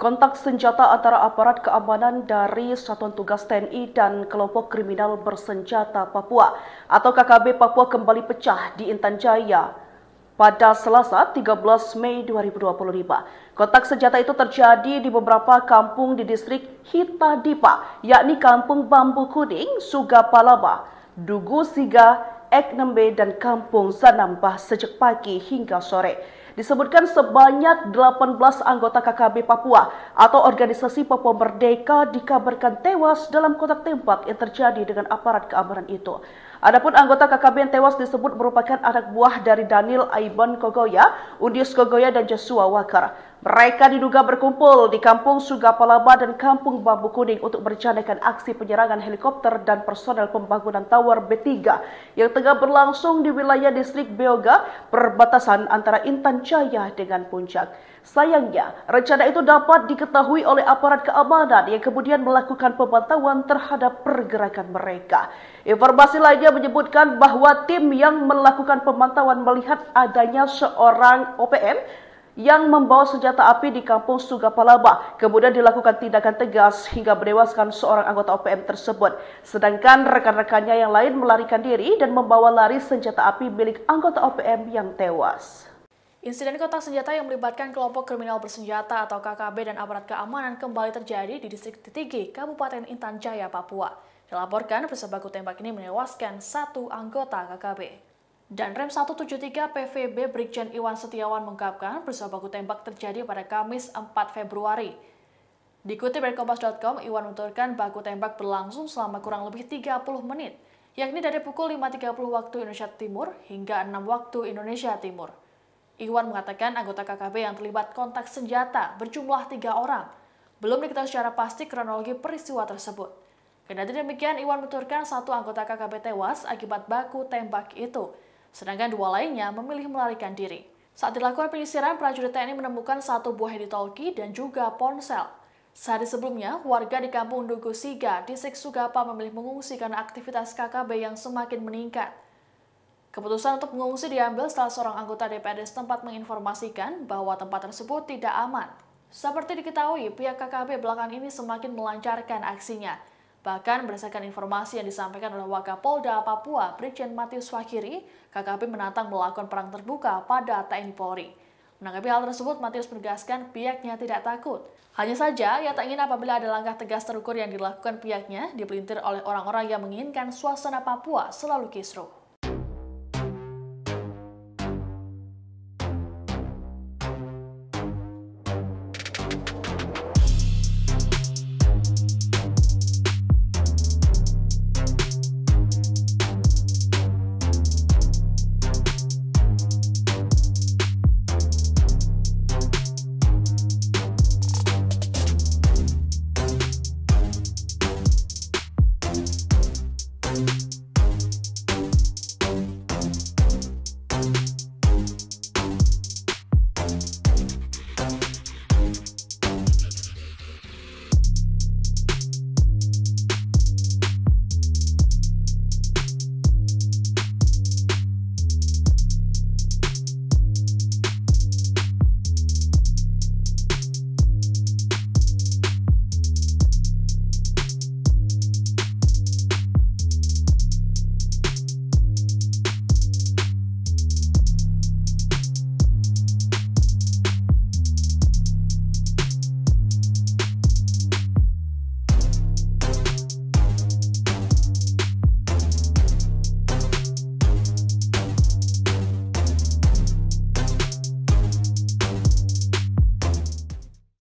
Kontak senjata antara aparat keamanan dari Satuan Tugas TNI dan kelompok kriminal bersenjata Papua atau KKB Papua kembali pecah di Intan Jaya pada Selasa 13 Mei 2025. Kontak senjata itu terjadi di beberapa kampung di distrik Hitadipa, yakni Kampung Bambu Kuning, Sugapalaba, Dugu Siga, Eknembe, dan Kampung Zanambah sejak pagi hingga sore. Disebutkan sebanyak 18 anggota KKB Papua atau Organisasi Papua Merdeka dikabarkan tewas dalam kontak tembak yang terjadi dengan aparat keamanan itu. Adapun anggota KKB yang tewas disebut merupakan anak buah dari Daniel Aiban Kogoya, Udius Kogoya, dan Joshua Wakar. Mereka diduga berkumpul di Kampung Sugapalaba dan Kampung Bambu Kuning untuk merencanakan aksi penyerangan helikopter dan personel pembangunan Tower B3 yang tengah berlangsung di wilayah distrik Beoga, perbatasan antara Intan Jaya dengan Puncak. Sayangnya, rencana itu dapat diketahui oleh aparat keamanan yang kemudian melakukan pemantauan terhadap pergerakan mereka. Informasi lainnya menyebutkan bahwa tim yang melakukan pemantauan melihat adanya seorang OPM yang membawa senjata api di Kampung Sugapalaba. Kemudian dilakukan tindakan tegas hingga menewaskan seorang anggota OPM tersebut. Sedangkan rekan-rekannya yang lain melarikan diri dan membawa lari senjata api milik anggota OPM yang tewas. Insiden kontak senjata yang melibatkan kelompok kriminal bersenjata atau KKB dan aparat keamanan kembali terjadi di distrik Titigi, Kabupaten Intan Jaya, Papua. Dilaporkan peristiwa baku tembak ini menewaskan satu anggota KKB. Dan Rem 173 PVB Brigjen Iwan Setiawan mengungkapkan peristiwa baku tembak terjadi pada Kamis 4 Februari. Dikutip dari Kompas.com, Iwan menuturkan baku tembak berlangsung selama kurang lebih 30 menit, yakni dari pukul 5.30 waktu Indonesia Timur hingga 6 waktu Indonesia Timur. Iwan mengatakan anggota KKB yang terlibat kontak senjata berjumlah 3 orang. Belum diketahui secara pasti kronologi peristiwa tersebut. Kendati demikian, Iwan menuturkan satu anggota KKB tewas akibat baku tembak itu, sedangkan 2 lainnya memilih melarikan diri. Saat dilakukan penyisiran, prajurit TNI menemukan 1 buah hedi-talkie dan juga ponsel. Sehari sebelumnya, warga di Kampung Dugu Siga, Distrik Sugapa memilih mengungsi karena aktivitas KKB yang semakin meningkat. Keputusan untuk mengungsi diambil setelah seorang anggota DPRD setempat menginformasikan bahwa tempat tersebut tidak aman. Seperti diketahui, pihak KKB belakangan ini semakin melancarkan aksinya. Bahkan berdasarkan informasi yang disampaikan oleh Wakapolda Papua, Brigjen Matius Fakiri, KKB menantang melakukan perang terbuka pada TNI Polri. Menanggapi hal tersebut, Matius menegaskan pihaknya tidak takut. Hanya saja, ia tak ingin apabila ada langkah tegas terukur yang dilakukan pihaknya, dipelintir oleh orang-orang yang menginginkan suasana Papua selalu kisruh.